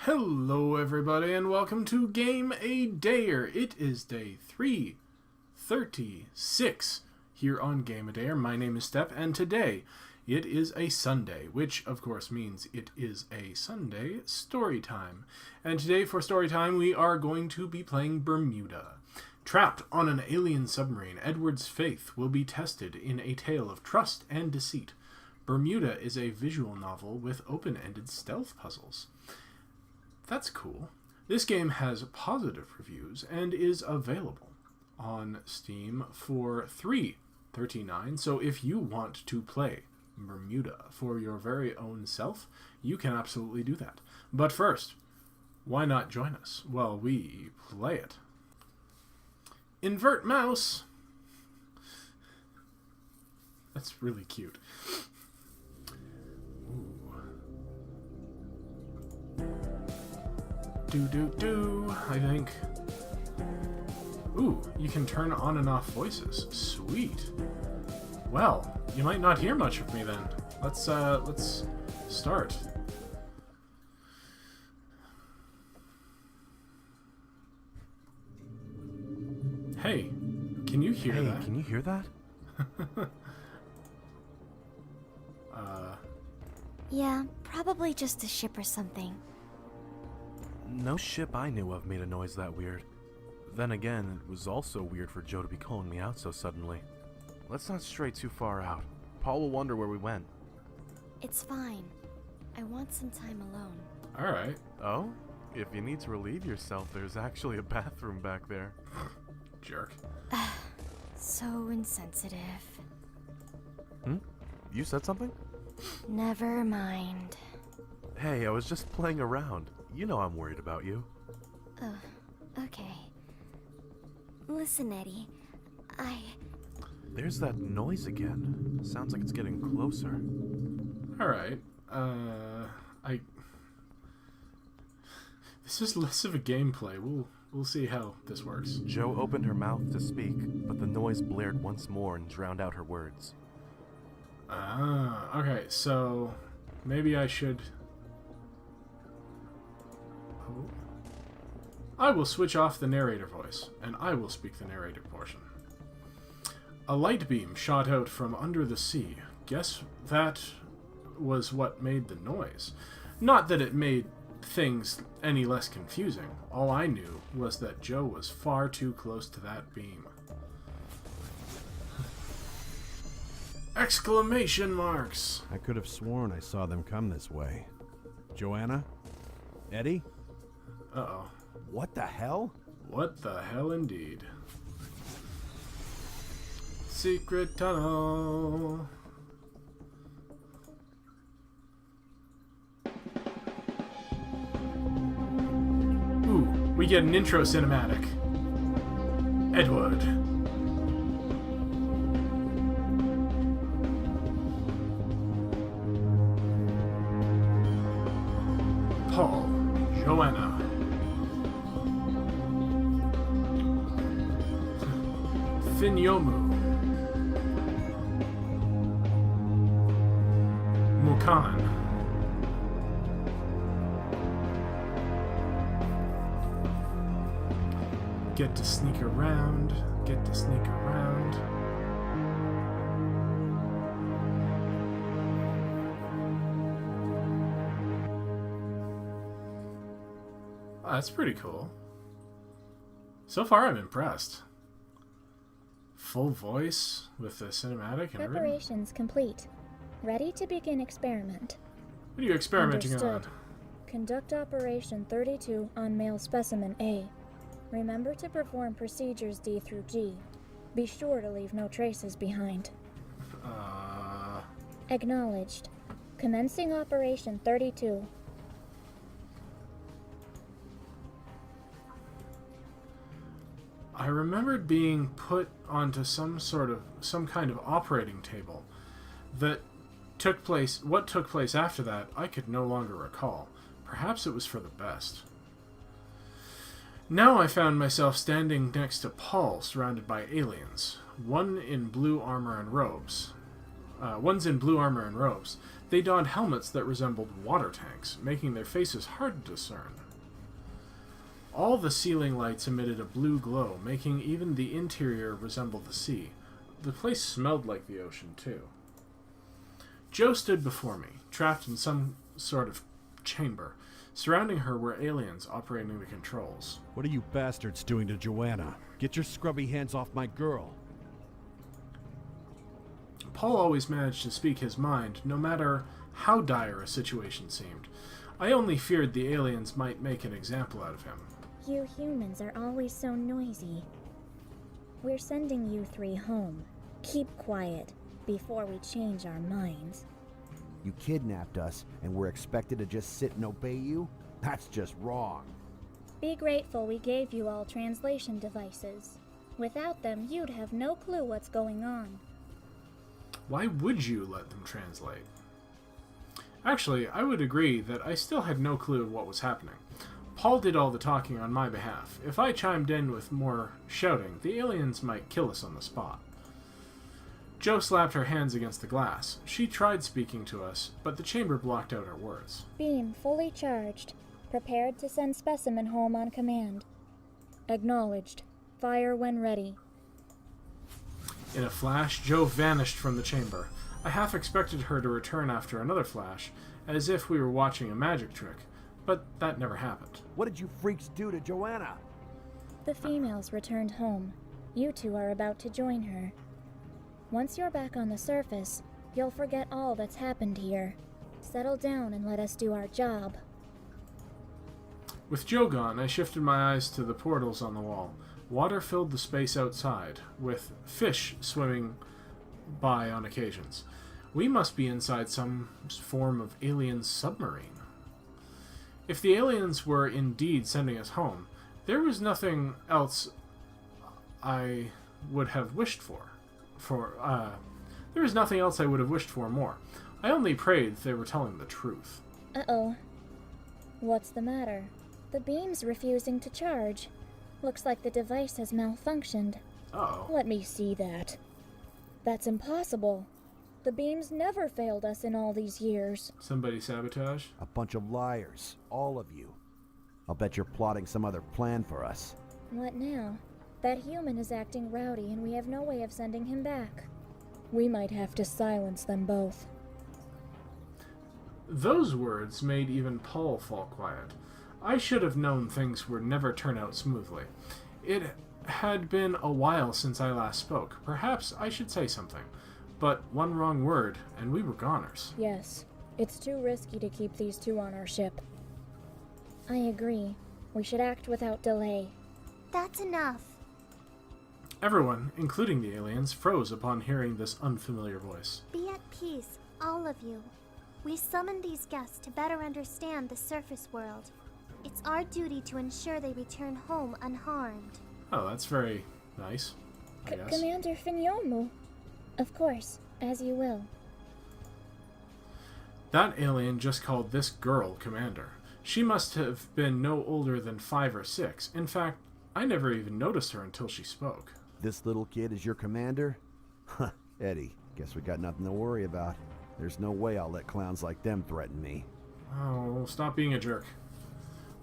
Hello everybody and welcome to Game A Dayer. It is day 336 here on Game A Dayer. My name is Step and today it is a Sunday, which of course means it is a Sunday story time. And today for story time we are going to be playing Bermuda. Trapped on an alien submarine, Edward's faith will be tested in a tale of trust and deceit. Bermuda is a visual novel with open-ended stealth puzzles. That's cool. This game has positive reviews and is available on Steam for $3.39. So if you want to play Bermuda for your very own self, you can absolutely do that. But first, why not join us while we play it? Invert mouse. That's really cute. Do, I think. Ooh, you can turn on and off voices. Sweet. Well, you might not hear much of me then. Let's start. Hey, can you hear that? Hey, can you hear that? Yeah, probably just a ship or something. No ship I knew of made a noise that weird. Then again, it was also weird for Joe to be calling me out so suddenly. Let's not stray too far out. Paul will wonder where we went. It's fine. I want some time alone. Alright. Oh? If you need to relieve yourself, there's actually a bathroom back there. Jerk. So insensitive. You said something? Never mind. Hey, I was just playing around. You know I'm worried about you. Okay. Listen, Eddie. There's that noise again. Sounds like it's getting closer. Alright. This is less of a gameplay. We'll see how this works. Joe opened her mouth to speak, but the noise blared once more and drowned out her words. Okay, so maybe I should... Oh. I will switch off the narrator voice, and I will speak the narrator portion. A light beam shot out from under the sea. Guess that was what made the noise. Not that it made things any less confusing. All I knew was that Joe was far too close to that beam. Exclamation marks! I could have sworn I saw them come this way. Joanna? Eddie? Uh-oh. What the hell? What the hell indeed. Secret tunnel. Ooh, we get an intro cinematic. Edward. Paul. Joanna. Finyomu. Mukan. Get to sneak around. Get to sneak around. Oh, that's pretty cool. So far, I'm impressed. Full voice with the cinematic and everything. Preparations complete. Ready to begin experiment. What are you experimenting Understood. on? Conduct Operation 32 on male specimen A. Remember to perform procedures D through G. Be sure to leave no traces behind. Acknowledged. Commencing Operation 32. I remembered being put onto some kind of operating table that took place. What took place after that, I could no longer recall. Perhaps it was for the best. Now I found myself standing next to Paul, surrounded by aliens. One's in blue armor and robes. They donned helmets that resembled water tanks, making their faces hard to discern. All the ceiling lights emitted a blue glow, making even the interior resemble the sea. The place smelled like the ocean, too. Jo stood before me, trapped in some sort of chamber. Surrounding her were aliens operating the controls. What are you bastards doing to Joanna? Get your scrubby hands off my girl. Paul always managed to speak his mind, no matter how dire a situation seemed. I only feared the aliens might make an example out of him. You humans are always so noisy. We're sending you three home. Keep quiet before we change our minds. You kidnapped us, and we're expected to just sit and obey you? That's just wrong. Be grateful we gave you all translation devices. Without them, you'd have no clue what's going on. Why would you let them translate? Actually, I would agree that I still had no clue of what was happening. Paul did all the talking on my behalf. If I chimed in with more shouting, the aliens might kill us on the spot. Jo slapped her hands against the glass. She tried speaking to us, but the chamber blocked out her words. Beam fully charged. Prepared to send specimen home on command. Acknowledged. Fire when ready. In a flash, Jo vanished from the chamber. I half expected her to return after another flash, as if we were watching a magic trick, but that never happened. What did you freaks do to Joanna? The females returned home. You two are about to join her. Once you're back on the surface, you'll forget all that's happened here. Settle down and let us do our job. With Jo gone, I shifted my eyes to the portals on the wall. Water filled the space outside, with fish swimming by on occasions. We must be inside some form of alien submarine. If the aliens were indeed sending us home, there was nothing else I would have wished for. There was nothing else I would have wished for more. I only prayed they were telling the truth. Uh-oh. What's the matter? The beam's refusing to charge. Looks like the device has malfunctioned. Uh-oh. Let me see that. That's impossible. The beams never failed us in all these years. Somebody sabotage? A bunch of liars, all of you. I'll bet you're plotting some other plan for us. What now? That human is acting rowdy and we have no way of sending him back. We might have to silence them both. Those words made even Paul fall quiet. I should have known things would never turn out smoothly. It had been a while since I last spoke. Perhaps I should say something. But one wrong word, and we were goners. Yes, it's too risky to keep these two on our ship. I agree. We should act without delay. That's enough. Everyone, including the aliens, froze upon hearing this unfamiliar voice. Be at peace, all of you. We summoned these guests to better understand the surface world. It's our duty to ensure they return home unharmed. Oh, that's very nice, I guess. Commander Finyomu. Of course, as you will. That alien just called this girl Commander. She must have been no older than 5 or 6. In fact, I never even noticed her until she spoke. This little kid is your commander? Huh, Eddie, guess we got nothing to worry about. There's no way I'll let clowns like them threaten me. Oh, stop being a jerk.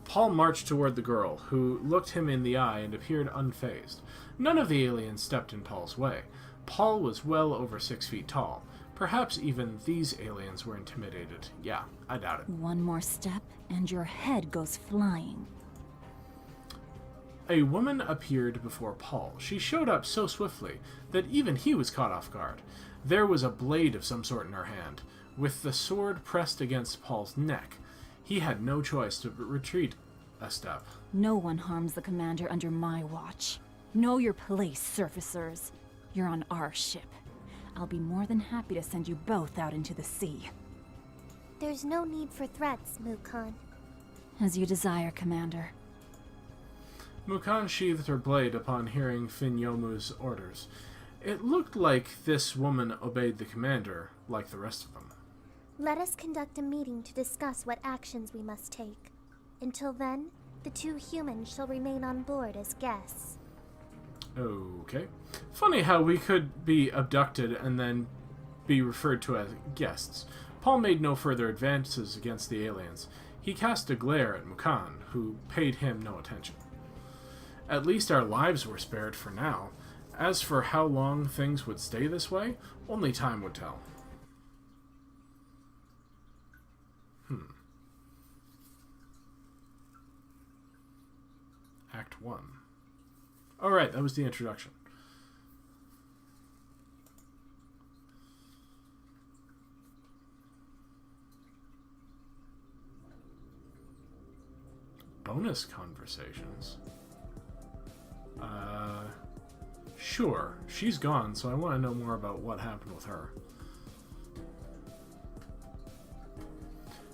Paul marched toward the girl, who looked him in the eye and appeared unfazed. None of the aliens stepped in Paul's way. Paul was well over 6 feet tall. Perhaps even these aliens were intimidated. Yeah, I doubt it. One more step, and your head goes flying. A woman appeared before Paul. She showed up so swiftly that even he was caught off guard. There was a blade of some sort in her hand, with the sword pressed against Paul's neck. He had no choice to retreat a step. No one harms the commander under my watch. Know your place, surfacers. You're on our ship. I'll be more than happy to send you both out into the sea. There's no need for threats, Mukon. As you desire, Commander. Mukon sheathed her blade upon hearing Finyomu's orders. It looked like this woman obeyed the commander, like the rest of them. Let us conduct a meeting to discuss what actions we must take. Until then, the two humans shall remain on board as guests. Okay. Funny how we could be abducted and then be referred to as guests. Paul made no further advances against the aliens. He cast a glare at Mukan, who paid him no attention. At least our lives were spared for now. As for how long things would stay this way, only time would tell. Act 1. Alright, that was the introduction. Bonus conversations. Sure. She's gone, so I want to know more about what happened with her.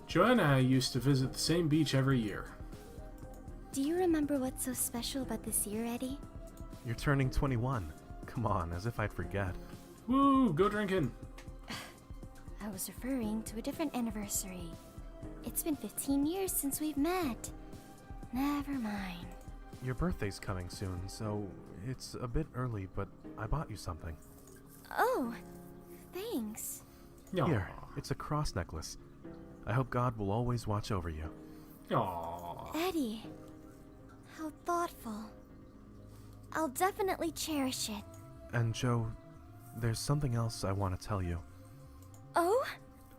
Joanna and I used to visit the same beach every year. Do you remember what's so special about this year, Eddie? You're turning 21. Come on, as if I'd forget. Woo, go drinking. I was referring to a different anniversary. It's been 15 years since we've met. Never mind. Your birthday's coming soon, so it's a bit early, but I bought you something. Oh, thanks. Aw. Here, it's a cross necklace. I hope God will always watch over you. Aww. Eddie, how thoughtful. I'll definitely cherish it. And Joe, there's something else I want to tell you. Oh?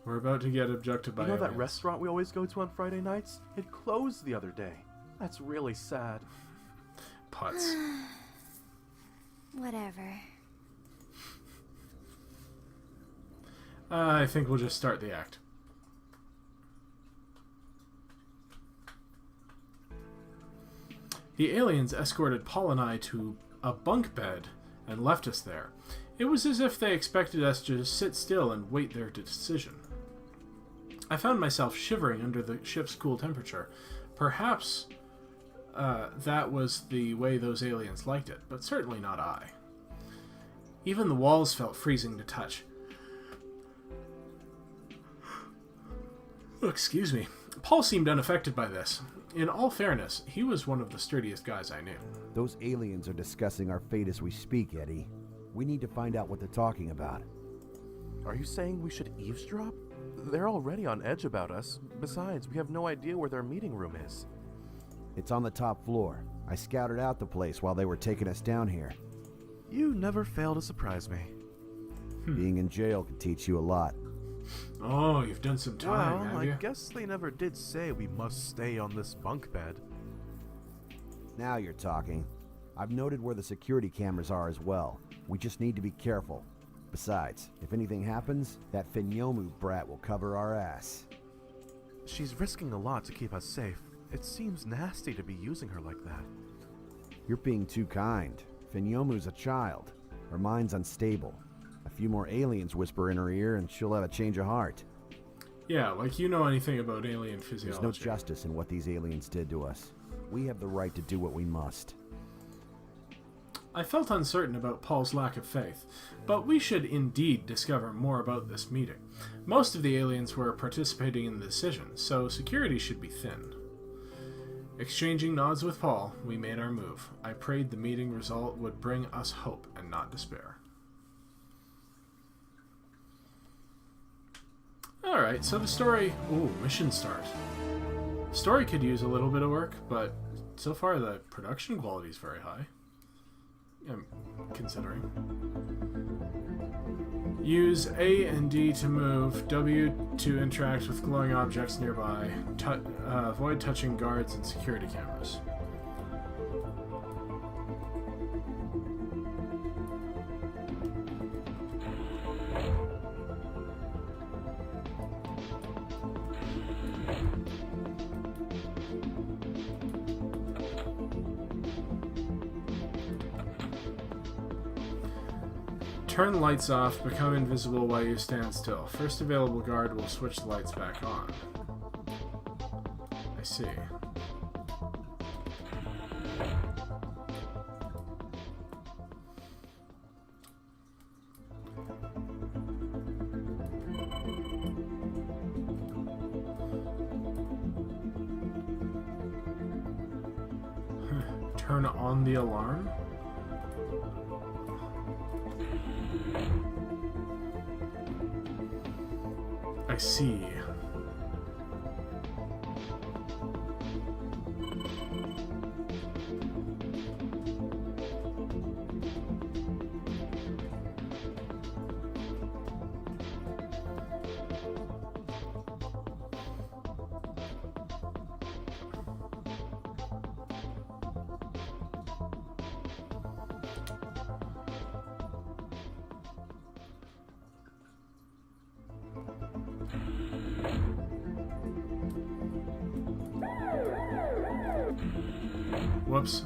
We're about to get abducted by You know that aliens. restaurant we always go to on Friday nights? It closed the other day. That's really sad. Putz. Whatever. I think we'll just start the act. The aliens escorted Paul and I to a bunk bed and left us there. It was as if they expected us to just sit still and wait their decision. I found myself shivering under the ship's cool temperature. Perhaps that was the way those aliens liked it, but certainly not I. Even the walls felt freezing to touch. Oh, excuse me. Paul seemed unaffected by this. In all fairness, he was one of the sturdiest guys I knew. Those aliens are discussing our fate as we speak, Eddie. We need to find out what they're talking about. Are you saying we should eavesdrop? They're already on edge about us. Besides, we have no idea where their meeting room is. It's on the top floor. I scouted out the place while they were taking us down here. You never fail to surprise me. Being in jail can teach you a lot. Oh, you've done some time, Well, have I you? guess they never did say we must stay on this bunk bed. Now you're talking. I've noted where the security cameras are as well. We just need to be careful. Besides, if anything happens, that Finyomu brat will cover our ass. She's risking a lot to keep us safe. It seems nasty to be using her like that. You're being too kind. Finyomu's a child. Her mind's unstable. A few more aliens whisper in her ear and she'll have a change of heart. Yeah, like you know anything about alien physiology. There's no justice in what these aliens did to us. We have the right to do what we must. I felt uncertain about Paul's lack of faith, but we should indeed discover more about this meeting. Most of the aliens were participating in the decision, so security should be thin. Exchanging nods with Paul, we made our move. I prayed the meeting result would bring us hope and not despair. Alright, so the story... Ooh, mission start. The story could use a little bit of work, but so far the production quality is very high. I'm considering. Use A and D to move, W to interact with glowing objects nearby, avoid touching guards and security cameras. Turn lights off, become invisible while you stand still. First available guard will switch the lights back on. I see. Turn on the alarm? I see. Whoops.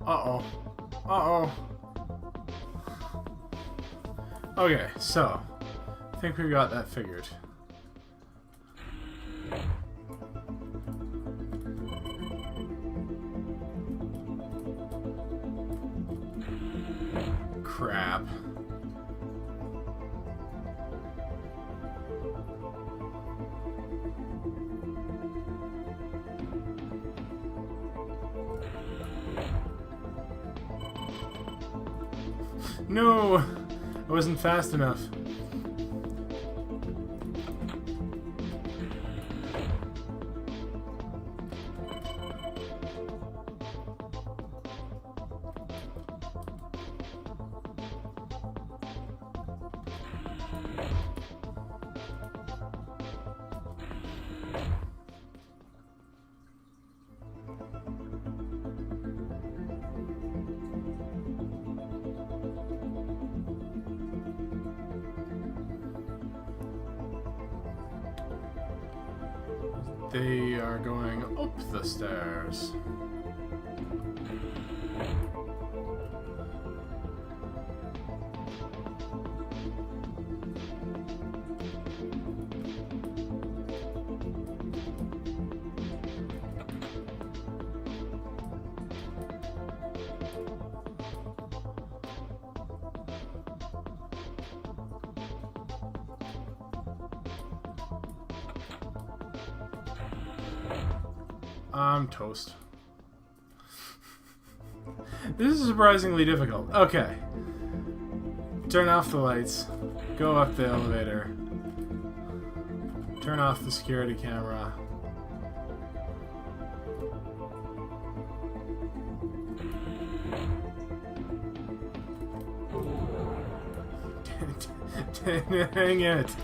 Uh-oh. Uh-oh. Okay, so I think we got that figured. Crap. No! I wasn't fast enough. They are going up the stairs. I'm toast. This is surprisingly difficult. Okay. Turn off the lights. Go up the elevator. Turn off the security camera. Dang it.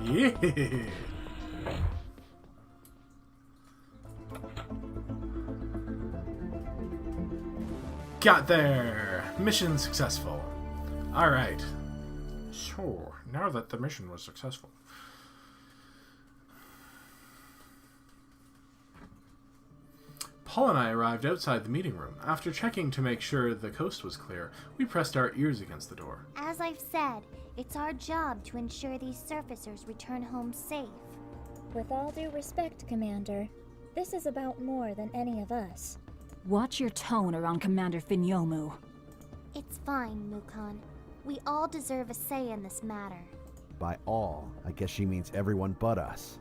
Yeah. Got there. Mission successful. All right. So, now that the mission was successful, Paul and I arrived outside the meeting room. After checking to make sure the coast was clear, we pressed our ears against the door. As I've said, it's our job to ensure these surfacers return home safe. With all due respect, Commander, this is about more than any of us. Watch your tone around Commander Finyomu. It's fine, Mukon. We all deserve a say in this matter. By all, I guess she means everyone but us.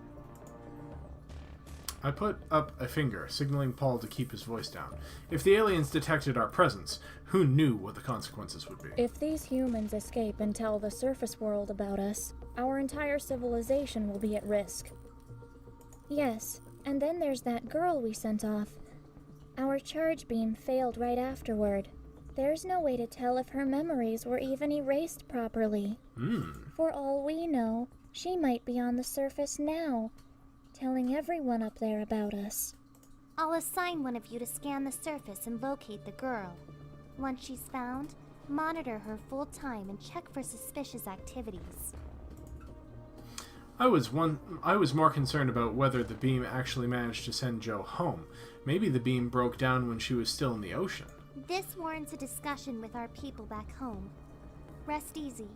I put up a finger, signaling Paul to keep his voice down. If the aliens detected our presence, who knew what the consequences would be? If these humans escape and tell the surface world about us, our entire civilization will be at risk. Yes, and then there's that girl we sent off. Our charge beam failed right afterward. There's no way to tell if her memories were even erased properly. For all we know, she might be on the surface now, telling everyone up there about us. I'll assign one of you to scan the surface and locate the girl. Once she's found, Monitor her full time and check for suspicious activities. I was more concerned about whether the beam actually managed to send Joe home. Maybe the beam broke down when she was still in the ocean. This warrants a discussion with our people back home. Rest easy.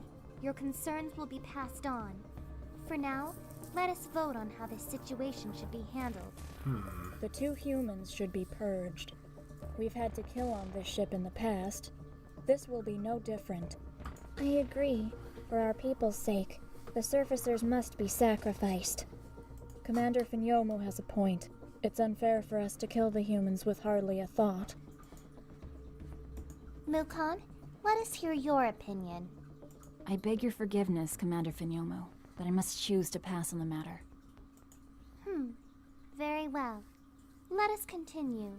Your concerns will be passed on. For now, let us vote on how this situation should be handled. The 2 humans should be purged. We've had to kill on this ship in the past. This will be no different. I agree. For our people's sake, the surfacers must be sacrificed. Commander Finyomu has a point. It's unfair for us to kill the humans with hardly a thought. Mukon, let us hear your opinion. I beg your forgiveness, Commander Finyomu, but I must choose to pass on the matter. Very well. Let us continue.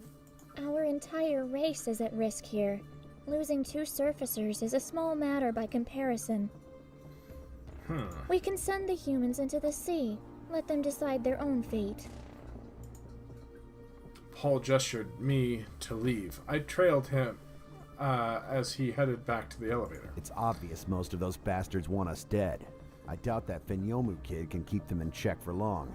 Our entire race is at risk here. Losing 2 surfacers is a small matter by comparison. We can send the humans into the sea. Let them decide their own fate. Paul gestured me to leave. I trailed him as he headed back to the elevator. It's obvious most of those bastards want us dead. I doubt that Finyomu kid can keep them in check for long.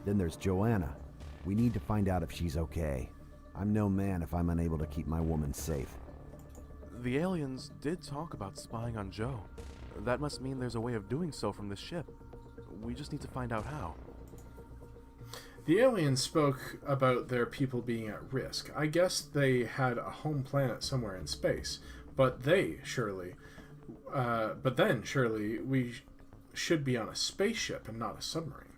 Then there's Joanna. We need to find out if she's okay. I'm no man if I'm unable to keep my woman safe. The aliens did talk about spying on Joe. That must mean there's a way of doing so from this ship. We just need to find out how. The aliens spoke about their people being at risk. I guess they had a home planet somewhere in space, but then surely we should be on a spaceship and not a submarine.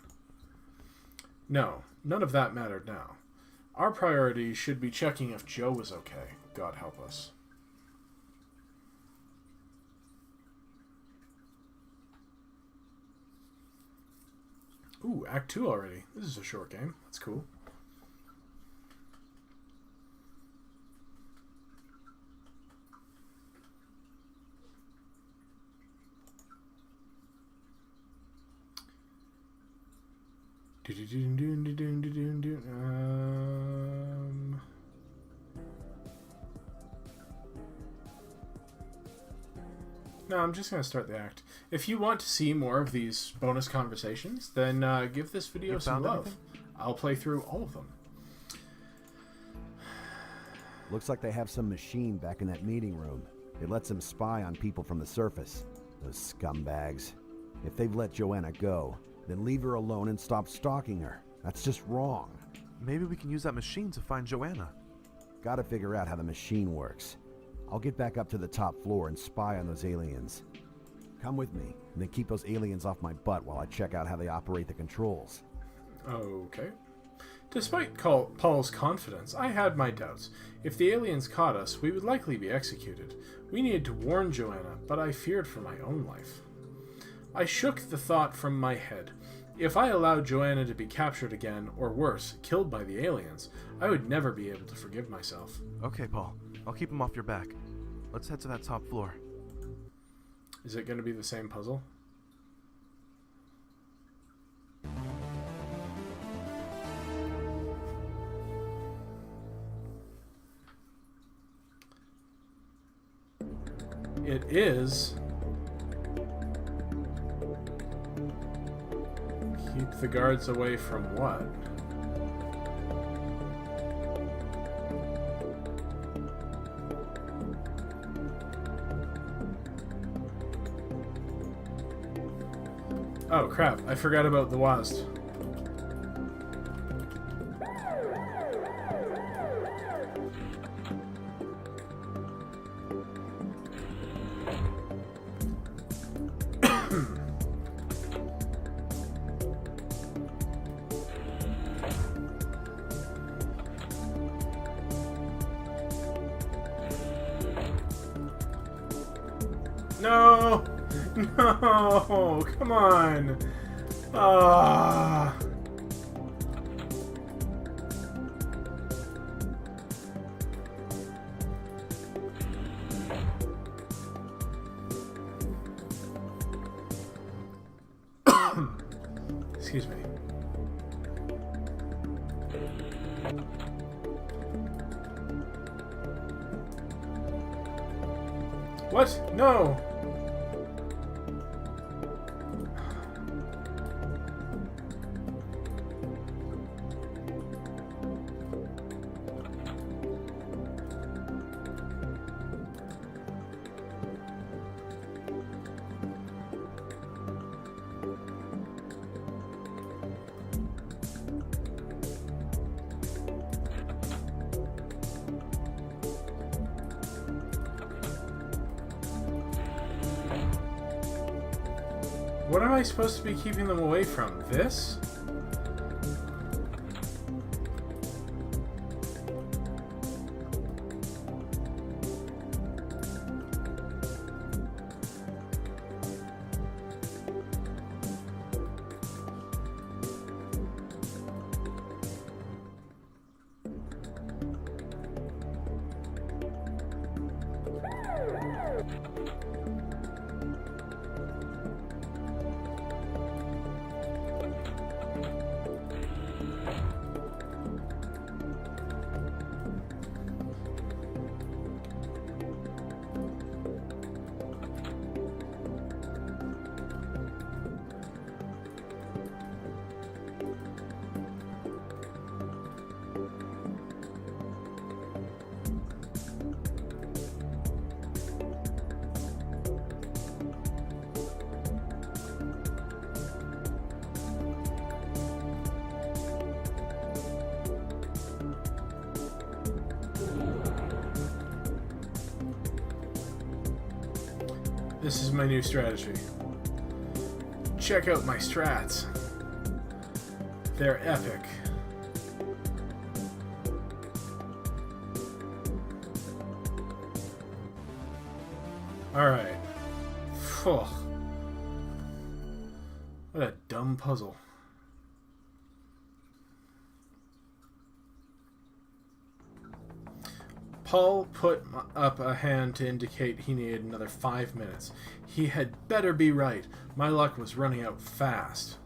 No, none of that mattered now. Our priority should be checking if Joe was okay. God help us. Ooh, Act 2 already. This is a short game. That's cool. No, I'm just going to start the act. If you want to see more of these bonus conversations, then give this video some love. Anything? I'll play through all of them. Looks like they have some machine back in that meeting room. It lets them spy on people from the surface. Those scumbags. If they've let Joanna go, then leave her alone and stop stalking her. That's just wrong. Maybe we can use that machine to find Joanna. Gotta figure out how the machine works. I'll get back up to the top floor and spy on those aliens. Come with me, and then keep those aliens off my butt while I check out how they operate the controls. Okay. Despite Paul's confidence, I had my doubts. If the aliens caught us, we would likely be executed. We needed to warn Joanna, but I feared for my own life. I shook the thought from my head. If I allowed Joanna to be captured again, or worse, killed by the aliens, I would never be able to forgive myself. Okay, Paul. I'll keep him off your back. Let's head to that top floor. Is it going to be the same puzzle? It is. Keep the guards away from what? Oh crap, I forgot about the WASD. No! No! Come on! Ah! Excuse me. What? No! What am I supposed to be keeping them away from? This? This is my new strategy. Check out my strats. They're epic. Alright. What a dumb puzzle. Paul put up a hand to indicate he needed another 5 minutes. He had better be right. My luck was running out fast.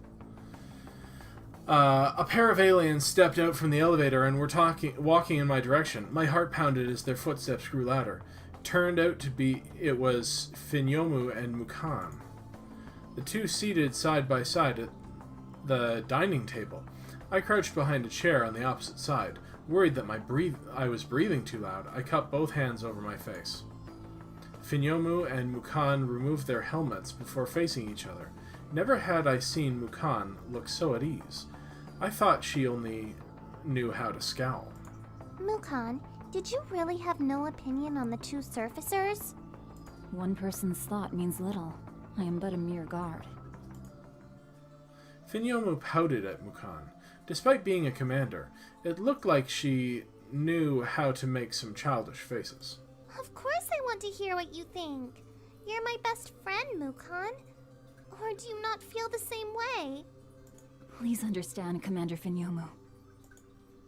A pair of aliens stepped out from the elevator and were walking in my direction. My heart pounded as their footsteps grew louder. Turned out to be it was Finyomu and Mukan. The two seated side by side at the dining table. I crouched behind a chair on the opposite side. Worried that I was breathing too loud, I cupped both hands over my face. Finyomu and Mukan removed their helmets before facing each other. Never had I seen Mukan look so at ease. I thought she only knew how to scowl. Mukan, did you really have no opinion on the two surfacers? One person's thought means little. I am but a mere guard. Finyomu pouted at Mukan. Despite being a commander, it looked like she knew how to make some childish faces. Of course I want to hear what you think. You're my best friend, Mukan. Or do you not feel the same way? Please understand, Commander Finyomu.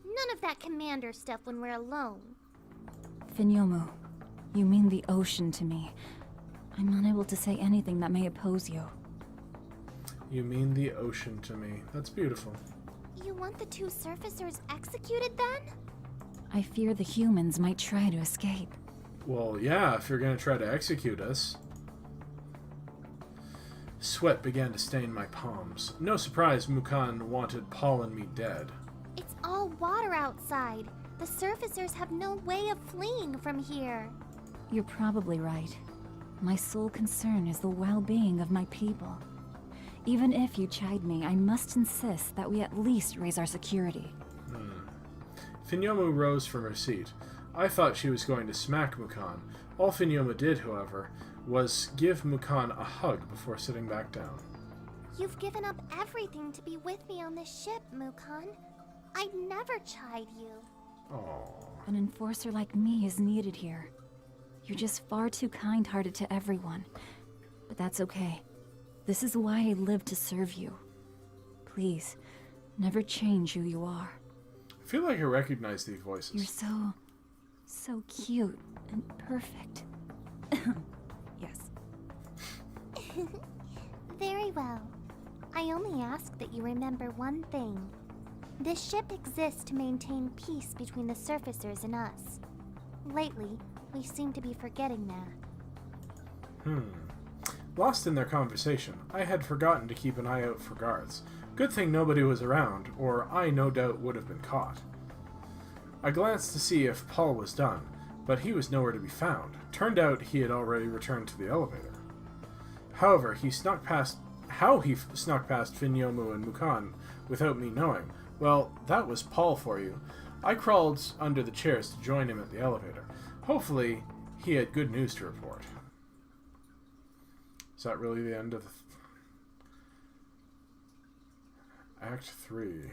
None of that commander stuff when we're alone. Finyomu, you mean the ocean to me. I'm unable to say anything that may oppose you. You mean the ocean to me. That's beautiful. You want the two surfacers executed then? I fear the humans might try to escape. Well, yeah, if you're gonna try to execute us. Sweat began to stain my palms. No surprise Mukan wanted Paul and me dead. It's all water outside. The surfacers have no way of fleeing from here. You're probably right. My sole concern is the well-being of my people. Even if you chide me, I must insist that we at least raise our security. Finyomu rose from her seat. I thought she was going to smack Mukan. All Finyomu did, however, was give Mukan a hug before sitting back down. You've given up everything to be with me on this ship, Mukan. I'd never chide you. Aww. An enforcer like me is needed here. You're just far too kind-hearted to everyone. But that's okay. This is why I live to serve you. Please, never change who you are. I feel like I recognize these voices. You're so cute and perfect. Yes. Very well. I only ask that you remember one thing. This ship exists to maintain peace between the surfacers and us. Lately, we seem to be forgetting that. Lost in their conversation, I had forgotten to keep an eye out for guards. Good thing nobody was around, or I no doubt would have been caught. I glanced to see if Paul was done, but he was nowhere to be found. Turned out he had already returned to the elevator. However, he snuck past Finyomu and Mukan without me knowing. Well, that was Paul for you. I crawled under the chairs to join him at the elevator. Hopefully, he had good news to report. Is that really the end of Act 3?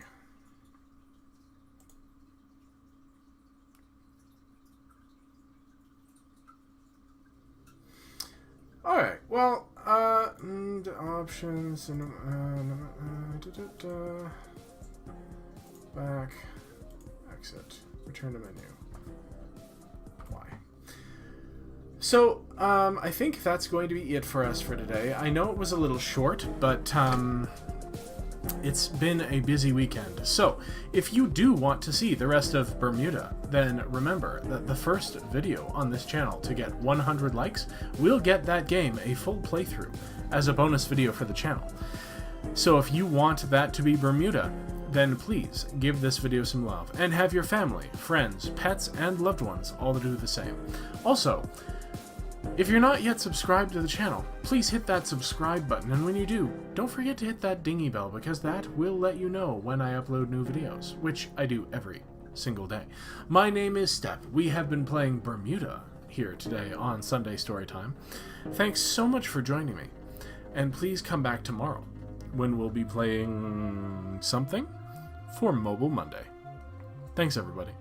Alright, well, options, and, back, exit, return to menu. Why? So, I think that's going to be it for us for today. I know it was a little short, but, it's been a busy weekend. So, if you do want to see the rest of Bermuda, then remember that the first video on this channel to get 100 likes will get that game a full playthrough as a bonus video for the channel. So if you want that to be Bermuda, then please give this video some love and have your family, friends, pets, and loved ones all to do the same. Also, if you're not yet subscribed to the channel, please hit that subscribe button, and when you do, don't forget to hit that dingy bell, because that will let you know when I upload new videos, which I do every single day. My name is Step. We have been playing Bermuda here today on Sunday Storytime. Thanks so much for joining me, and please come back tomorrow when we'll be playing something for Mobile Monday. Thanks, everybody.